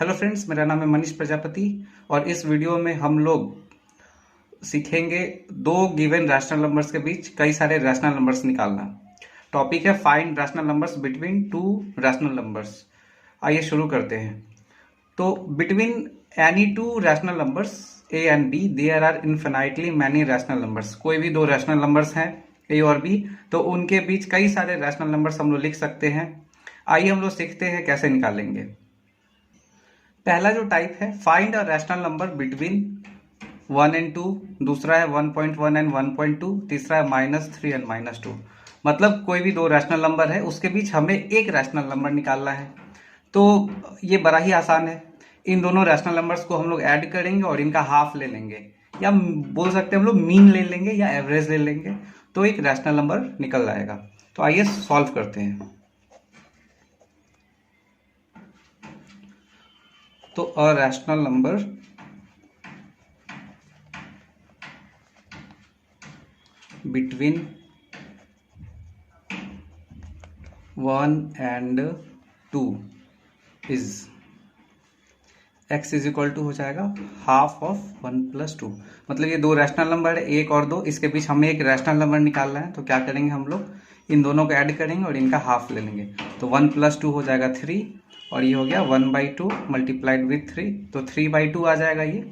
Hello friends, मेरा नाम है मनीष प्रजापति और इस वीडियो में हम लोग सीखेंगे दो गिवन रैशनल नंबर्स के बीच कई सारे रैशनल नंबर्स निकालना। टॉपिक है find rational numbers between two rational numbers. आइए शुरू करते हैं। तो between any two rational numbers A and B there are infinitely many rational numbers. कोई भी दो रैशनल नंबर्स हैं ए और बी, तो उनके बीच कई सारे रैशनल नंबर्स हम लोग लिख सकते हैं। आइए हम लोग सीखते हैं कैसे निकालेंगे। पहला जो टाइप है find a rational number between 1 and 2, दूसरा है 1.1 एंड 1.2, तीसरा है -3 एंड -2। मतलब कोई भी दो रैशनल नंबर है उसके बीच हमें एक रैशनल नंबर निकालना है। तो ये बड़ा ही आसान है। इन दोनों रैशनल नंबर्स को हम लोग ऐड करेंगे और इनका हाफ ले लेंगे, या बोल सकते हैं हम लोग मीन ले लेंगे या एवरेज ले लेंगे, तो एक रैशनल नंबर निकल जाएगा। तो आइए सॉल्व करते हैं। तो a rational number between 1 and 2 is x is equal to हो जाएगा हाफ ऑफ 1 + 2। मतलब ये दो रैशनल नंबर है, एक और दो, इसके बीच हमें एक रैशनल नंबर निकालना है। तो क्या करेंगे, हम लोग इन दोनों को ऐड करेंगे और इनका हाफ ले लेंगे। तो 1 + 2 हो जाएगा 3 और ये हो गया 1/2 मल्टीप्लाइड विथ 3, तो 3/2 आ जाएगा ये,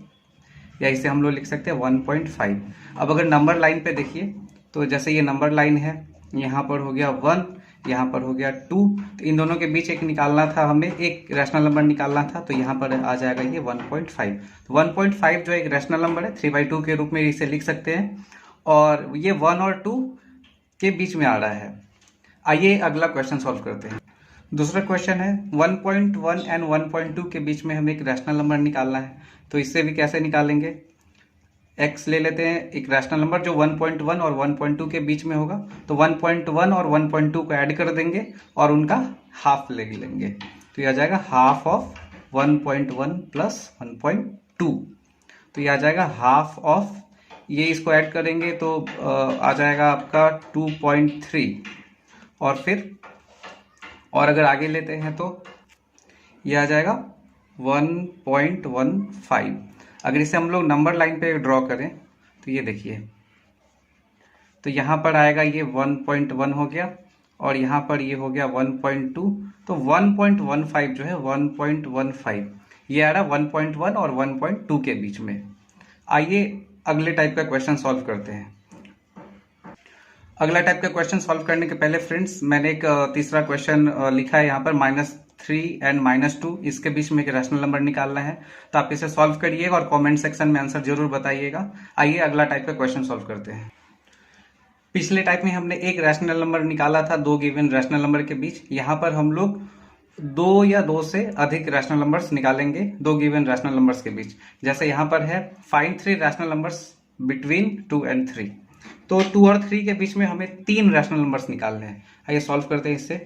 या इसे हम लोग लिख सकते हैं 1.5। अब अगर नंबर लाइन पे देखिए तो जैसे ये नंबर लाइन है, यहाँ पर हो गया 1, यहाँ पर हो गया 2, तो इन दोनों के बीच एक निकालना था, हमें एक रैशनल नंबर निकालना था, तो यहाँ पर आ जाएगा ये 1.5। तो 1.5 जो एक रैशनल नंबर है 3/2 के रूप में इसे लिख सकते हैं, और ये 1 और 2 के बीच में आ रहा है। आइए अगला क्वेश्चन सॉल्व करते हैं। दूसरा क्वेश्चन है 1.1 एंड 1.2 के बीच में हमें एक रैशनल नंबर निकालना है। तो इससे भी कैसे निकालेंगे, x ले लेते हैं, एक रैशनल नंबर जो 1.1 और 1.2 के बीच में होगा। तो 1.1 और 1.2 को ऐड कर देंगे और उनका हाफ ले लेंगे, तो ये आ जाएगा हाफ ऑफ 1.1 प्लस 1.2। तो ये आ जाएगा हाफ ऑफ, ये इसको ऐड करेंगे तो आ जाएगा आपका 2.3, और फिर और अगर आगे लेते हैं तो ये आ जाएगा 1.15। अगर इसे हम लोग नंबर लाइन पे ड्रॉ करें तो ये देखिए, तो यहाँ पर आएगा ये 1.1 हो गया और यहाँ पर ये हो गया 1.2, तो 1.15 जो है 1.15 ये आ रहा 1.1 और 1.2 के बीच में। आइए अगले टाइप का क्वेश्चन सॉल्व करते हैं। अगला टाइप का क्वेश्चन सॉल्व करने के पहले फ्रेंड्स, मैंने एक तीसरा क्वेश्चन लिखा है यहाँ पर -3 एंड -2, इसके बीच में एक रैशनल नंबर निकालना है। तो आप इसे सॉल्व करिएगा और कमेंट सेक्शन में आंसर जरूर बताइएगा। आइए अगला टाइप का क्वेश्चन सॉल्व करते हैं। पिछले टाइप में हमने एक रैशनल नंबर निकाला था दो गिवन रैशनल नंबर के बीच। यहाँ पर हम लोग दो या दो से अधिक रैशनल नंबर्स निकालेंगे दो गिवन रैशनल नंबर्स के बीच। जैसे यहाँ पर है find 3 rational numbers between 2 and 3। तो 2 और 3 के बीच में हमें 3 रैशनल नंबर्स निकालने हैं। आइए सॉल्व करते हैं इससे।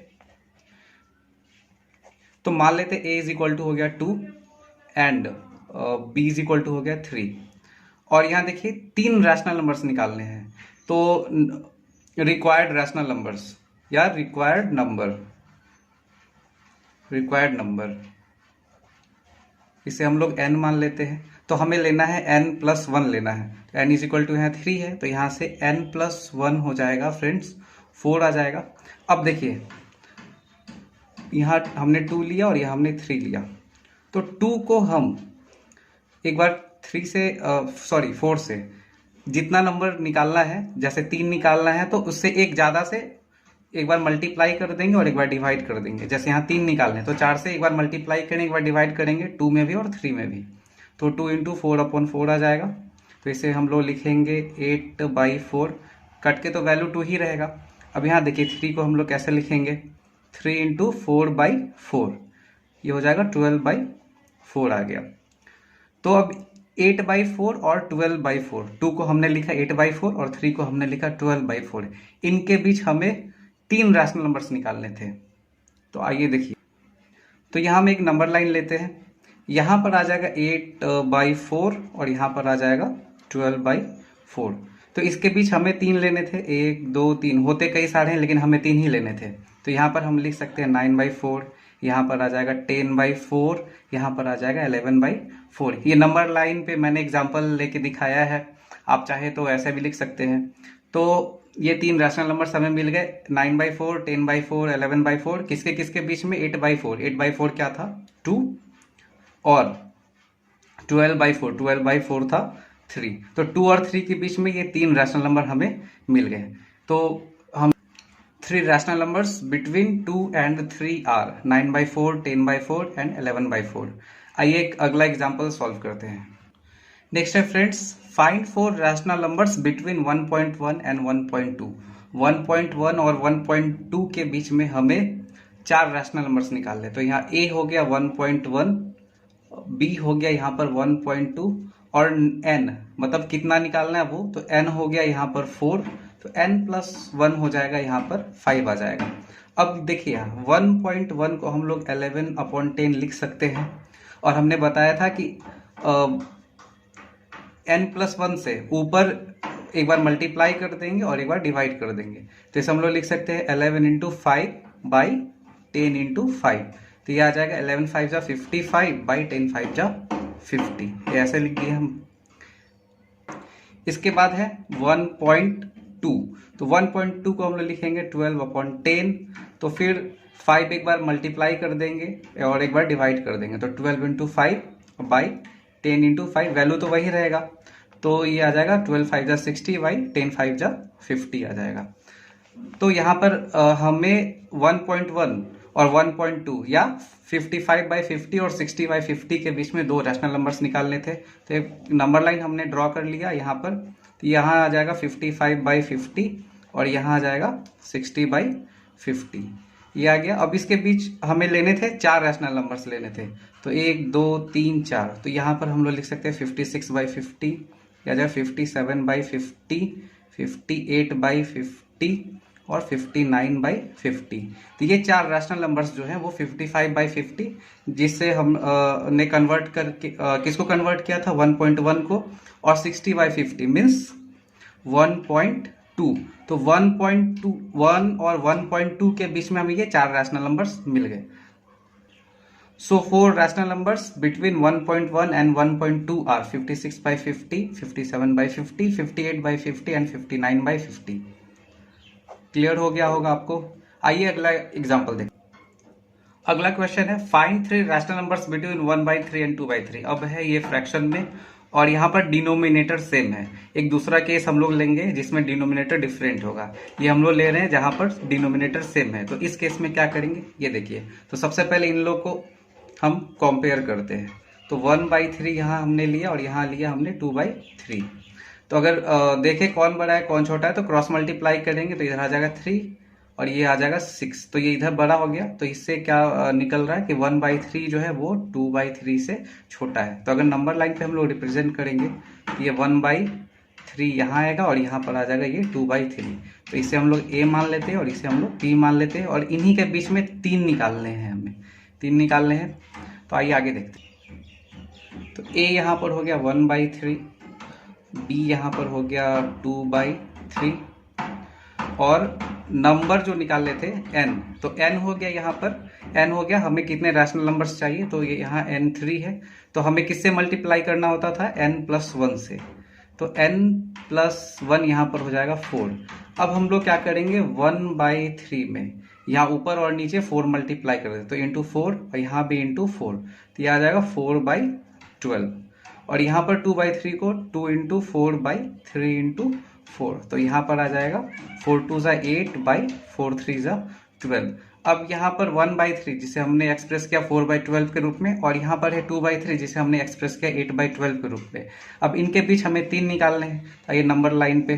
तो मान लेते a इज इक्वल टू हो गया 2 and b is equal to हो गया 3, और यहाँ देखिए 3 रैशनल नंबर्स निकालने हैं। तो रिक्वायर्ड रैशनल नंबर्स या रिक्वायर्ड नंबर इसे हम लोग n मान लेते हैं। तो हमें लेना है n+1 लेना है। तो n इज इक्वल टू यहाँ 3 है, तो यहाँ से n+1 हो जाएगा फ्रेंड्स 4 आ जाएगा। अब देखिए यहाँ हमने 2 लिया और यहाँ हमने 3 लिया, तो 2 को हम एक बार 4 से जितना नंबर निकालना है, जैसे 3 निकालना है तो उससे एक ज़्यादा से एक बार मल्टीप्लाई कर देंगे और एक बार डिवाइड कर देंगे। जैसे यहाँ 3 निकालने हैं तो 4 से एक बार मल्टीप्लाई करेंगे, एक बार डिवाइड करेंगे, 2 में भी और 3 में भी। तो 2 × 4/4 आ जाएगा। तो इसे हम लोग लिखेंगे 8/4, कट के तो वैल्यू 2 ही रहेगा। अब यहाँ देखिए 3 को हम लोग कैसे लिखेंगे, 3 × 4/4, ये हो जाएगा 12/4 आ गया। तो अब 8/4 और 12/4, 2 को हमने लिखा 8/4 और 3 को हमने लिखा 12/4, इनके बीच हमें 3 रैशनल नंबर्स निकालने थे। तो आइए देखिए, तो यहाँ हम एक नंबर लाइन लेते हैं। यहाँ पर आ जाएगा 8/4 और यहाँ पर आ जाएगा 12/4। तो इसके बीच हमें 3 लेने थे, 1 2 3, होते कई सारे हैं लेकिन हमें 3 ही लेने थे। तो यहाँ पर हम लिख सकते हैं 9/4, यहाँ पर आ जाएगा 10/4, यहाँ पर आ जाएगा 11/4। ये नंबर लाइन पे मैंने एग्जांपल लेके दिखाया है, आप चाहे तो ऐसे भी लिख सकते हैं। तो ये तीन रैशनल नंबर्स हमें मिल गए, 9/4, 10/4, 11/4। किसके किसके बीच में? 8/4। 8/4 क्या था? 2, और 12/4 था 3। तो 2 और 3 के बीच में ये तीन रैशनल नंबर हमें मिल गए। तो हम 3 rational numbers between 2 and 3 are 9/4, 10/4 and 11/4। आइए एक अगला एग्जाम्पल सॉल्व करते हैं। नेक्स्ट है friends, find 4 rational numbers between 1.1 and 1.2। 1.1 और 1.2 के बीच में हमें 4 रैशनल नंबर्स निकालने। तो यहाँ a हो गया 1.1, b हो गया यहाँ पर 1.2, और n मतलब कितना निकालना है वो, तो n हो गया यहाँ पर 4, तो n+1 हो जाएगा यहाँ पर 5 आ जाएगा। अब देखिए 1.1 को हम लोग 11/10 लिख सकते हैं, और हमने बताया था कि n+1 से ऊपर एक बार मल्टीप्लाई कर देंगे और एक बार डिवाइड कर देंगे। तो इसे हम लोग लिख सकते हैं 11 × 5/10 × 5। तो ये आ जाएगा 11 5 जा 55 10 5 जा 50। ये ऐसे लिख दिए हम। इसके बाद है 1.2। तो 1.2 को हम लोग लिखेंगे 12/10। तो फिर 5 एक बार मल्टीप्लाई कर देंगे और एक बार डिवाइड कर देंगे। तो 12 × 5/10 × 5, वैल्यू तो वही रहेगा। तो ये आ जाएगा 12 5 जा 60 10 5 जा 50 आ जाएगा। तो यहाँ पर हमें 1.1 और 1.2 या 55/50 और 60/50 के बीच में 2 रैशनल नंबर्स निकालने थे। तो एक नंबर लाइन हमने ड्रॉ कर लिया यहाँ पर। तो यहाँ आ जाएगा 55/50 और यहाँ आ जाएगा 60/50। ये आ गया। अब इसके बीच हमें लेने थे 4 रैशनल नंबर्स लेने थे। तो 1 2 3 4। तो यहाँ पर हम लोग लिख सकते हैं 56/50, या जाए 57/50, 58/50 और 59/50। तो ये 4 रैशनल नंबर्स जो हैं वो 55/50, जिससे हम ने कन्वर्ट करके किसको कन्वर्ट किया था? 1.1 को। और 60/50 मीन्स 1.2। तो 1.1 और 1.2 के बीच में हमें ये 4 रैशनल नंबर्स मिल गए। So 4 rational numbers between 1.1 and 1.2 are 56/50, 57/50, 58/50 and 59/50। Clear हो गया होगा आपको। आइए अगला एग्जांपल देखें। अगला क्वेश्चन है find 3 rational numbers between 1/3 and 2/3। अब है ये फ्रैक्शन में, और यहाँ पर डिनोमिनेटर सेम है। एक दूसरा केस हम लोग लेंगे जिसमें डिनोमिनेटर डिफरेंट होगा। ये हम लोग ले रहे हैं जहां पर डिनोमिनेटर सेम है। तो इस केस में क्या करेंगे ये देखिए। तो सबसे पहले इन लोग को हम कंपेयर करते हैं। तो 1/3 यहाँ हमने लिया और यहाँ लिया हमने 2/3। तो अगर देखें कौन बड़ा है कौन छोटा है, तो क्रॉस मल्टीप्लाई करेंगे तो इधर आ जाएगा 3 और ये आ जाएगा 6। तो ये इधर बड़ा हो गया। तो इससे क्या निकल रहा है कि 1/3 जो है वो 2/3 से छोटा है। तो अगर नंबर लाइन पे हम लोग रिप्रेजेंट करेंगे तो ये 1/3 यहाँ आएगा और यहाँ पर आ जाएगा ये 2/3। तो इसे हम लोग a मान लेते हैं और इसे हम लोग b मान लेते हैं, और इन्हीं के बीच में 3 निकालने हैं, हमें 3 निकालने हैं। तो आइए आगे देखते हैं। तो a यहाँ पर हो गया 1/3, b यहाँ पर हो गया 2/3, और नंबर जो निकालने थे n, तो n हो गया यहाँ पर। n हो गया, हमें कितने रैशनल नंबर्स चाहिए? तो ये यहाँ n3 है। तो हमें किससे मल्टीप्लाई करना होता था? n+1 से। तो n+1 यहाँ पर हो जाएगा 4। अब हम लोग क्या करेंगे 1/3 में यहाँ ऊपर और नीचे 4 मल्टीप्लाई कर देते। तो इंटू 4 और यहाँ भी इंटू 4। तो यह आ जाएगा 4/12, और यहाँ पर 2/3 को 2 × 4/3 × 4। तो यहाँ पर आ जाएगा 4 2 = 8 4 3 = 12। अब यहाँ पर 1/3 जिसे हमने एक्सप्रेस किया 4/12 के रूप में, और यहाँ पर है 2/3 जिसे हमने एक्सप्रेस किया 8/12 के रूप में। अब इनके बीच हमें 3 निकालने हैं। आइए नंबर लाइन पे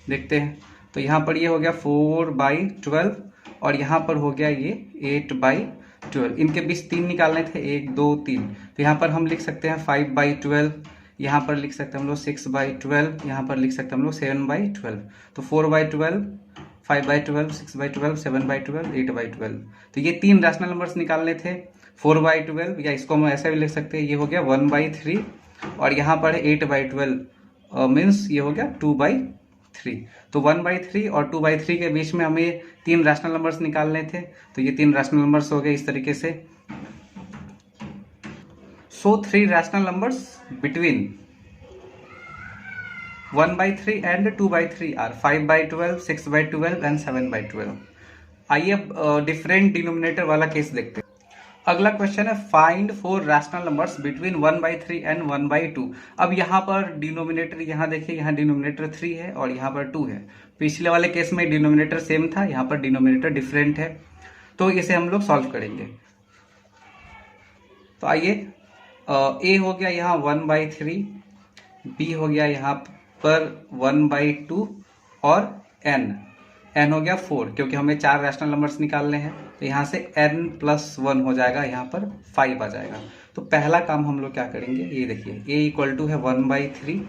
देखते हैं। तो यहाँ पर ये हो गया 4/12 और यहाँ पर हो गया ये 8/12। इनके बीच 3 निकालने थे, 1 2 3। तो यहाँ पर हम लिख सकते हैं 5/12, यहाँ पर लिख सकते हैं हम लोग 6/12, यहाँ पर लिख सकते हैं हम लोग 7/12। तो 4/12, 5/12, 6/12, 7/12, 8/12। तो ये 3 रैशनल नंबर्स निकालने थे। 4/12, या इसको हम ऐसे भी लिख सकते हैं, ये हो गया 1/3, और यहाँ पर 8/12 मीन्स ये हो गया 2/3। 3। तो 1/3 और 2/3 के बीच में हमें 3 रैशनल नंबर्स निकालने थे, तो ये 3 रैशनल नंबर्स हो गए इस तरीके से। So 3 rational numbers between 1/3 and 2/3 are 5/12, 6/12 and 7/12। आइए अब डिफरेंट डिनोमिनेटर वाला केस देखते हैं। अगला क्वेश्चन है find 4 rational numbers between 1/3 and 1/2। अब यहाँ पर डिनोमिनेटर, यहाँ देखिए, यहाँ डिनोमिनेटर 3 है और यहाँ पर 2 है। पिछले वाले केस में डिनोमिनेटर सेम था, यहाँ पर डिनोमिनेटर डिफरेंट है, तो इसे हम लोग सॉल्व करेंगे। तो आइए, ए हो गया यहाँ 1/3, बी हो गया यहाँ पर 1/2 और n हो गया 4, क्योंकि हमें 4 रैशनल नंबर्स निकालने हैं, तो यहाँ से n+1 हो जाएगा, यहाँ पर 5 आ जाएगा। तो पहला काम हम लोग क्या करेंगे, ये देखिए a इक्वल टू है 1/3,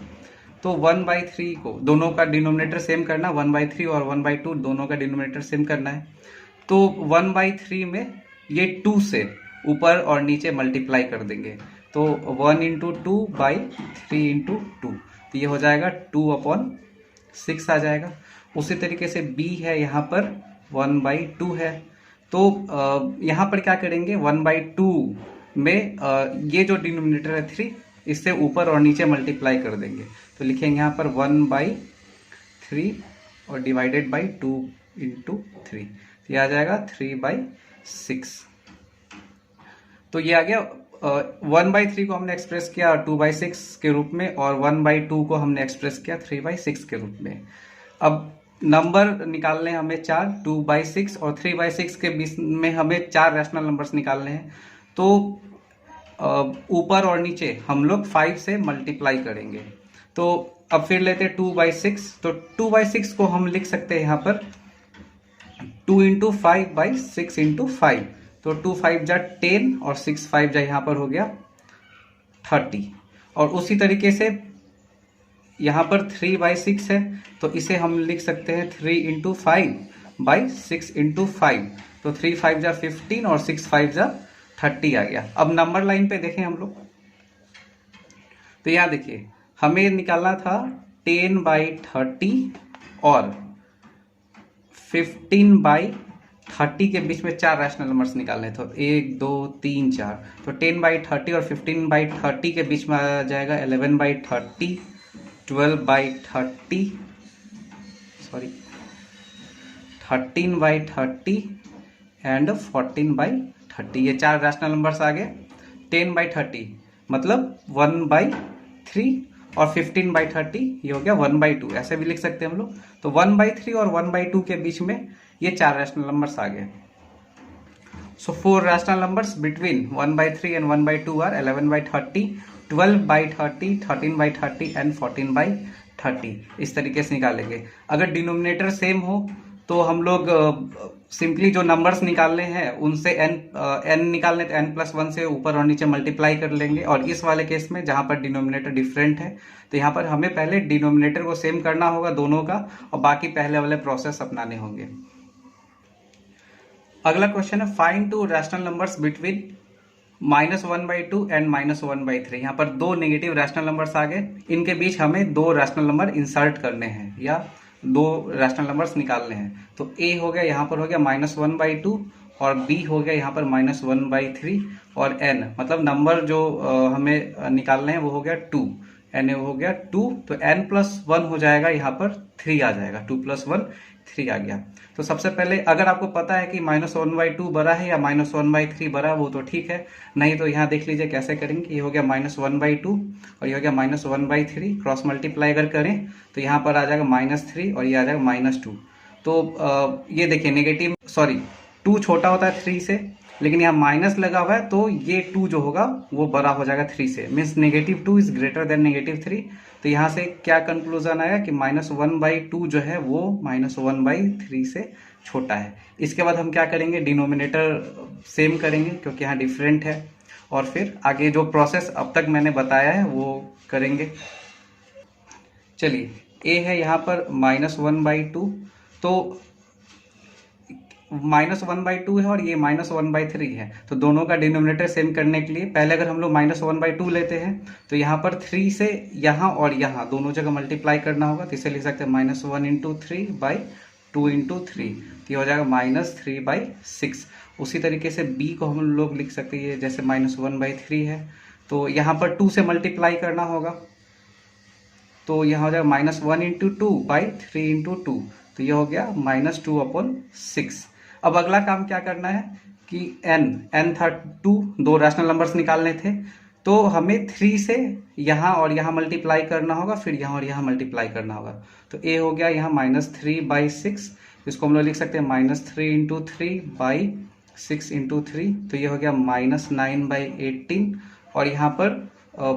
तो 1/3 को दोनों का डिनोमिनेटर सेम करना, 1/3 और 1/2 दोनों का डिनोमिनेटर सेम करना है। तो 1/3 में ये 2 से ऊपर और नीचे मल्टीप्लाई कर देंगे, तो 1 × 2 / 3 × 2, तो ये हो जाएगा 2/6 आ जाएगा। उसी तरीके से b है, यहाँ पर 1/2 है, तो यहाँ पर क्या करेंगे, 1/2 में ये जो डिनोमिनेटर है 3, इससे ऊपर और नीचे मल्टीप्लाई कर देंगे, तो लिखेंगे यहाँ पर 1/3 और डिवाइडेड बाई 2 × 3, ये आ जाएगा 3/6। तो ये आ गया 1/3 को हमने एक्सप्रेस किया 2/6 के रूप में, और 1/2 को हमने एक्सप्रेस किया 3/6 के रूप में। अब नंबर निकालने हैं हमें 4, 2/6 और 3/6 के बीच में हमें 4 रैशनल नंबर्स निकालने हैं, तो ऊपर और नीचे हम लोग 5 से मल्टीप्लाई करेंगे। तो अब फिर लेते हैं 2/6, तो 2/6 को हम लिख सकते हैं यहाँ पर 2 × 5/6 × 5, तो 2 5 जा 10 और 6 5 जा यहाँ पर हो गया 30। और उसी तरीके से यहाँ पर 3/6 है, तो इसे हम लिख सकते हैं 3 × 5/6 × 5, तो 3 5 जा 15 और 6 5 जा 30 आ गया। अब नंबर लाइन पे देखें हम लोग, तो यहाँ देखिए हमें निकालना था 10/30 और 15/30 के बीच में 4 रैशनल नंबर्स निकालने, तो 1 2 3 4, तो 10/30 और 15/30 के बीच में आ जाएगा 11/30, 12/30, सॉरी 13/30 एंड 14/30। ये 4 रैशनल नंबर्स आ गए। 10/30 मतलब 1/3 और 15/30 ये हो गया 1/2, ऐसे भी लिख सकते हैं हम लोग। तो 1/3 और 1/2 के बीच में ये 4 रैशनल नंबर्स आ गए। So 4 rational numbers between 1/3 and 1/2 are 11/30, 12/30, 13/30 and 14/30। इस तरीके से निकालेंगे। अगर डिनोमिनेटर सेम हो तो हम लोग सिंपली जो नंबर्स निकालने हैं उनसे n निकालने, तो n+1 से ऊपर और नीचे मल्टीप्लाई कर लेंगे। और इस वाले केस में जहां पर डिनोमिनेटर डिफरेंट है, तो यहाँ पर हमें पहले डिनोमिनेटर को सेम करना होगा दोनों का, और बाकी पहले वाले प्रोसेस अपनाने होंगे। अगला क्वेश्चन है find 2 rational numbers between -1/2 and -1/3। यहाँ पर 2 नेगेटिव रैशनल नंबर्स आ गए, इनके बीच हमें 2 रैशनल नंबर इंसर्ट करने हैं या 2 रैशनल नंबर्स निकालने हैं। तो a हो गया, यहाँ पर हो गया -1/2, और b हो गया यहाँ पर -1/3, और n मतलब नंबर जो हमें निकालने हैं वो हो गया 2, n हो गया 2, तो n+1 हो जाएगा, यहाँ पर 3 आ जाएगा, 2 + 1 3 आ गया। तो सबसे पहले अगर आपको पता है कि -1/2 बड़ा है या -1/3 बड़ा है वो तो ठीक है, नहीं तो यहाँ देख लीजिए कैसे करेंगे। ये हो गया -1/2 और ये हो गया -1/3, क्रॉस मल्टीप्लाई अगर करें तो यहाँ पर आ जाएगा -3 और ये आ जाएगा -2। तो ये देखिए नेगेटिव, सॉरी 2 छोटा होता है 3 से, लेकिन यहाँ माइनस लगा हुआ है तो ये 2 जो होगा वो बड़ा हो जाएगा 3 से, मीन्स -2 इज ग्रेटर देन -3। तो यहाँ से क्या कंक्लूजन आया कि -1/2 जो है वो -1/3 से छोटा है। इसके बाद हम क्या करेंगे, डिनोमिनेटर सेम करेंगे क्योंकि यहाँ डिफरेंट है, और फिर आगे जो प्रोसेस अब तक मैंने बताया है वो करेंगे। चलिए a है यहाँ पर -1/2, तो -1/2 है और ये -1/3 है, तो दोनों का डिनोमिनेटर सेम करने के लिए पहले अगर हम लोग -1/2 लेते हैं तो यहाँ पर 3 से यहाँ और यहाँ दोनों जगह मल्टीप्लाई करना होगा, तो इसे लिख सकते हैं -1 × 3/2 × 3, तो ये हो जाएगा -3/6। उसी तरीके से b को हम लोग लिख सकते हैं, जैसे -1/3 है तो यहाँ पर 2 से मल्टीप्लाई करना होगा, तो यहाँ हो जाएगा -1 × 2/3 × 2, तो ये हो गया -2/6। अब अगला काम क्या करना है कि n था 2, दो रैशनल नंबर्स निकालने थे, तो हमें 3 से यहाँ और यहाँ मल्टीप्लाई करना होगा, फिर यहाँ और यहाँ मल्टीप्लाई करना होगा, तो a हो गया यहाँ -3/6, इसको हम लोग लिख सकते हैं -3 × 3/6 × 3, तो ये हो गया -9/18, और यहाँ पर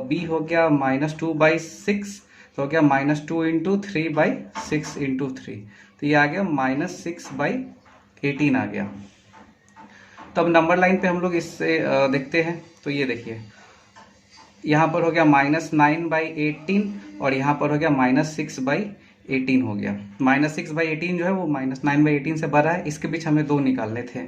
b हो गया -2/6, तो हो गया -2 × 3/6 × 3, तो ये आ गया -6/18 आ गया। तब नंबर लाइन पे हम लोग इससे देखते हैं, तो ये देखिए यहाँ पर हो गया -9/18 और यहाँ पर हो गया -6/18 हो गया। -6/18 जो है वो -9/18 से बड़ा है, इसके बीच हमें 2 निकालने थे।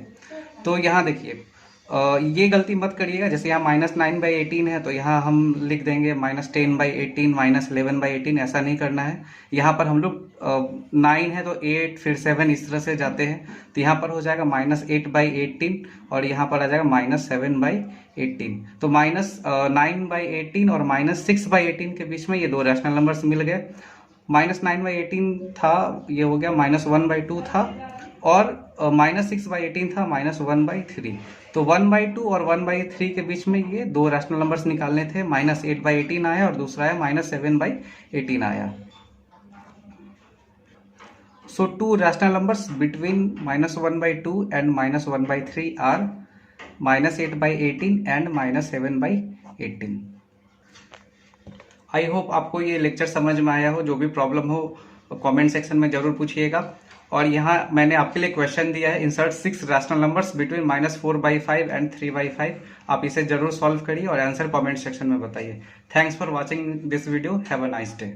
तो यहाँ देखिए ये गलती मत करिएगा, जैसे यहाँ -9/18 है तो यहाँ हम लिख देंगे -10/18 -11/18, ऐसा नहीं करना है। यहाँ पर हम लोग 9 है तो 8 फिर 7 इस तरह से जाते हैं, तो यहाँ पर हो जाएगा -8/18 और यहाँ पर आ जाएगा -7/18। तो -9/18 और -6/18 के बीच में ये दो रैशनल नंबर्स मिल गए। -9/18 था, ये हो गया -1/2 था, और -6/18 था -1/3, तो 1/2 और 1/3 के बीच में ये दो रैशनल नंबर्स निकालने थे। -8/18 आया और दूसरा है -7/18 आया। So two rational numbers between -1/2 and -1/3 are -8/18 and -7/18। I hope आपको ये लेक्चर समझ में आया हो। जो भी प्रॉब्लम हो कमेंट सेक्शन में जरूर पूछिएगा। और यहाँ मैंने आपके लिए क्वेश्चन दिया है, insert 6 rational numbers between -4/5 and 3/5। आप इसे जरूर सॉल्व करिए और आंसर कमेंट सेक्शन में बताइए। Thanks for watching this video. Have a nice day.